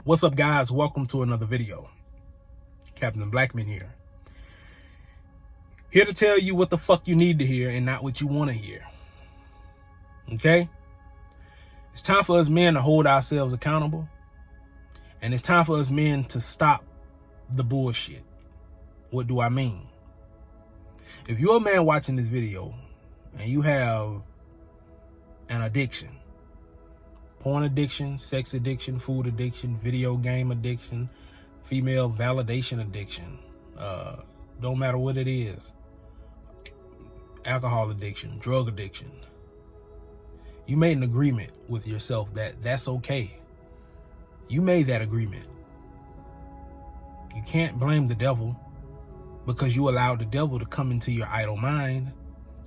What's up, guys? Welcome to another video. Captain Blackmon here. Here to tell you what the fuck you need to hear and not what you want to hear. Okay? It's time for us men to hold ourselves accountable. And it's time for us men to stop the bullshit. What do I mean? If you're a man watching this video and you have an addiction, porn addiction, sex addiction, food addiction, video game addiction, female validation addiction, don't matter what it is, alcohol addiction, drug addiction, you made an agreement with yourself that that's okay. You made that agreement. You can't blame the devil because you allowed the devil to come into your idle mind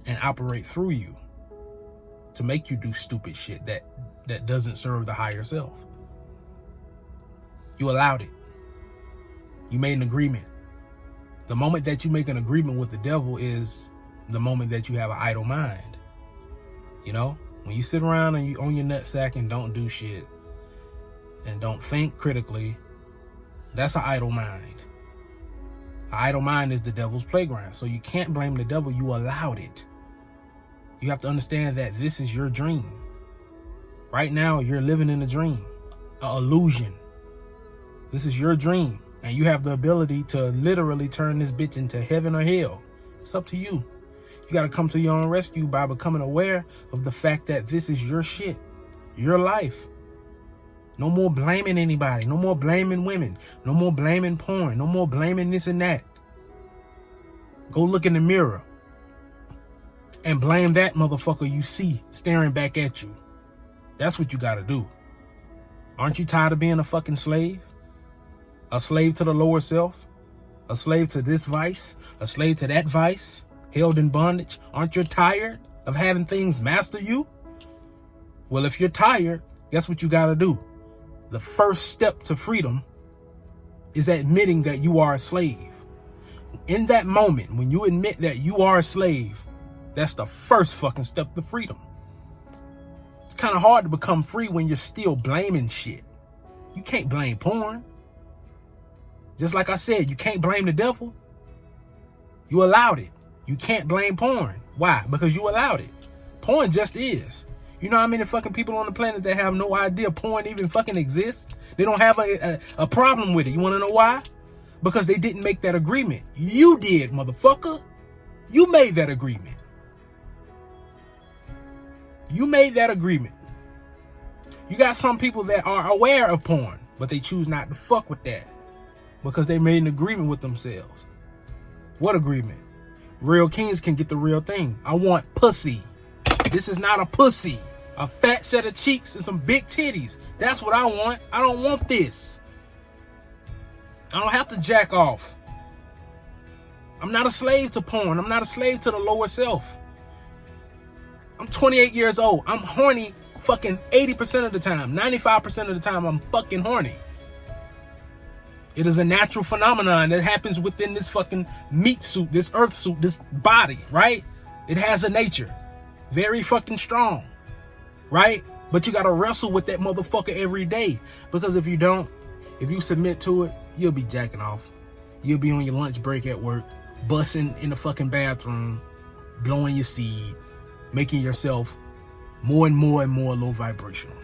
and operate through you to make you do stupid shit that doesn't serve the higher self. You allowed it. You made an agreement. The moment that you make an agreement with the devil is the moment that you have an idle mind. You know, when you sit around and you own your nutsack and don't do shit and don't think critically, that's an idle mind. An idle mind is the devil's playground. So you can't blame the devil. You allowed it. You have to understand that this is your dream. Right now, you're living in a dream, an illusion. This is your dream. And you have the ability to literally turn this bitch into heaven or hell. It's up to you. You got to come to your own rescue by becoming aware of the fact that this is your shit, your life. No more blaming anybody. No more blaming women. No more blaming porn. No more blaming this and that. Go look in the mirror and blame that motherfucker you see staring back at you. That's what you got to do. Aren't you tired of being a fucking slave? A slave to the lower self? A slave to this vice? A slave to that vice? Held in bondage? Aren't you tired of having things master you? Well, if you're tired, guess what you got to do? The first step to freedom is admitting that you are a slave. In that moment, when you admit that you are a slave, that's the first fucking step to freedom. It's kind of hard to become free when you're still blaming shit. You can't blame porn. Just like I said, you can't blame the devil. You allowed it. You can't blame porn. Why? Because you allowed it. Porn just is. You know how many fucking people on the planet that have no idea porn even fucking exists? They don't have a problem with it. You want to know why? Because they didn't make that agreement. You did, motherfucker. You made that agreement. You made that agreement. You got some people that are aware of porn, but they choose not to fuck with that because they made an agreement with themselves. What agreement? Real kings can get the real thing. I want pussy. This is not a pussy. A fat set of cheeks and some big titties. That's what I want. I don't want this. I don't have to jack off. I'm not a slave to porn. I'm not a slave to the lower self. I'm 28 years old. I'm horny fucking 80% of the time. 95% of the time, I'm fucking horny. It is a natural phenomenon that happens within this fucking meat suit, this earth suit, this body, right? It has a nature. Very fucking strong, right? But you got to wrestle with that motherfucker every day. Because if you don't, if you submit to it, you'll be jacking off. You'll be on your lunch break at work, bussing in the fucking bathroom, blowing your seed, making yourself more and more and more low vibrational.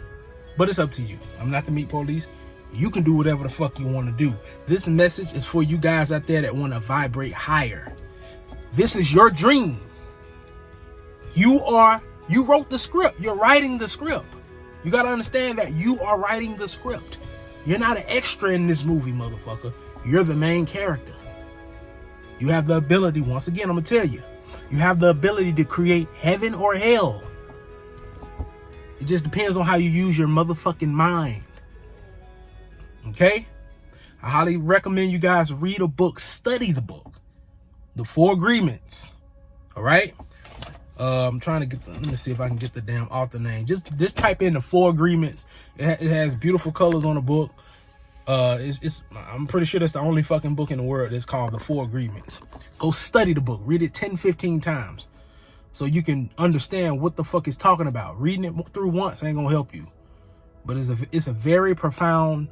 But it's up to you. I'm not the meat police. You can do whatever the fuck you want to do. This message is for you guys out there that want to vibrate higher. This is your dream. You wrote the script. You're writing the script. You got to understand that you are writing the script. You're not an extra in this movie, motherfucker. You're the main character. You have the ability, once again, I'm going to tell you, you have the ability to create heaven or hell. It just depends on how you use your motherfucking mind. Okay? I highly recommend you guys read a book, study the book. The 4 Agreements. All right? I'm trying to get let me see if I can get the damn author name. Just type in the 4 Agreements. It has beautiful colors on the book. I'm pretty sure that's the only fucking book in the world that's called the 4 Agreements. Go study the book. Read it 10, 15 times so you can understand what the fuck it's talking about. Reading it through once ain't gonna help you. But it's a very profound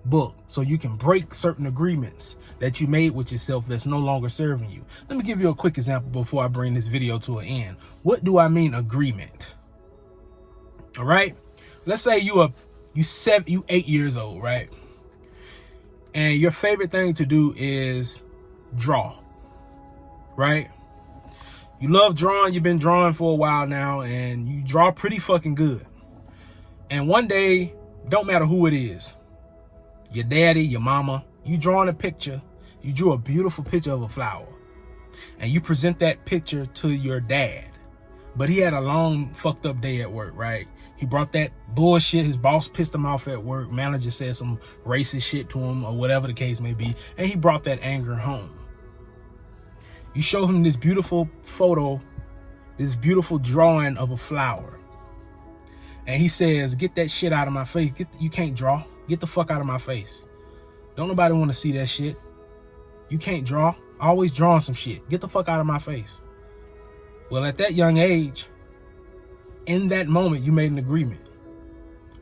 book so you can break certain agreements that you made with yourself that's no longer serving you. Let me give you a quick example before I bring this video to an end. What do I mean agreement? All right, let's say you 8 years old, right? And your favorite thing to do is draw, right? You love drawing, you've been drawing for a while now, and you draw pretty fucking good. And one day, don't matter who it is, your daddy, your mama, you drawing a picture, you drew a beautiful picture of a flower, and you present that picture to your dad. But he had a long fucked up day at work, right? He brought that bullshit, his boss pissed him off at work, manager said some racist shit to him, or whatever the case may be, and he brought that anger home. You show him this beautiful photo, this beautiful drawing of a flower, and he says, get that shit out of my face. You can't draw. Get the fuck out of my face. Don't nobody want to see that shit. You can't draw. Always drawing some shit. Get the fuck out of my face. Well, at that young age, in that moment, you made an agreement.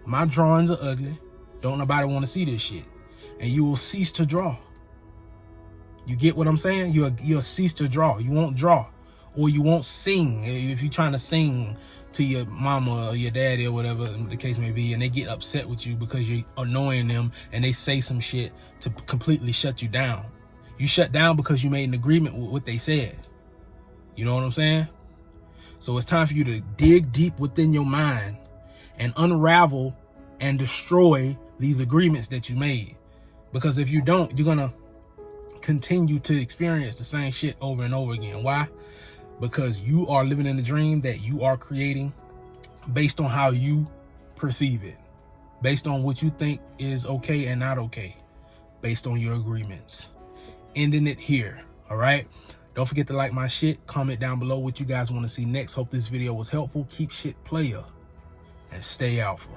My drawings are ugly. Don't nobody want to see this shit. And you will cease to draw. You get what I'm saying? You'll cease to draw. You won't draw. Or you won't sing. If you're trying to sing to your mama or your daddy or whatever the case may be, and they get upset with you because you're annoying them and they say some shit to completely shut you down. You shut down because you made an agreement with what they said. You know what I'm saying? So it's time for you to dig deep within your mind and unravel and destroy these agreements that you made. Because if you don't, you're gonna continue to experience the same shit over and over again. Why? Because you are living in the dream that you are creating based on how you perceive it, based on what you think is okay and not okay, based on your agreements. Ending it here. All right, don't forget to like my shit, comment down below what you guys want to see next. Hope this video was helpful. Keep shit player and stay alpha.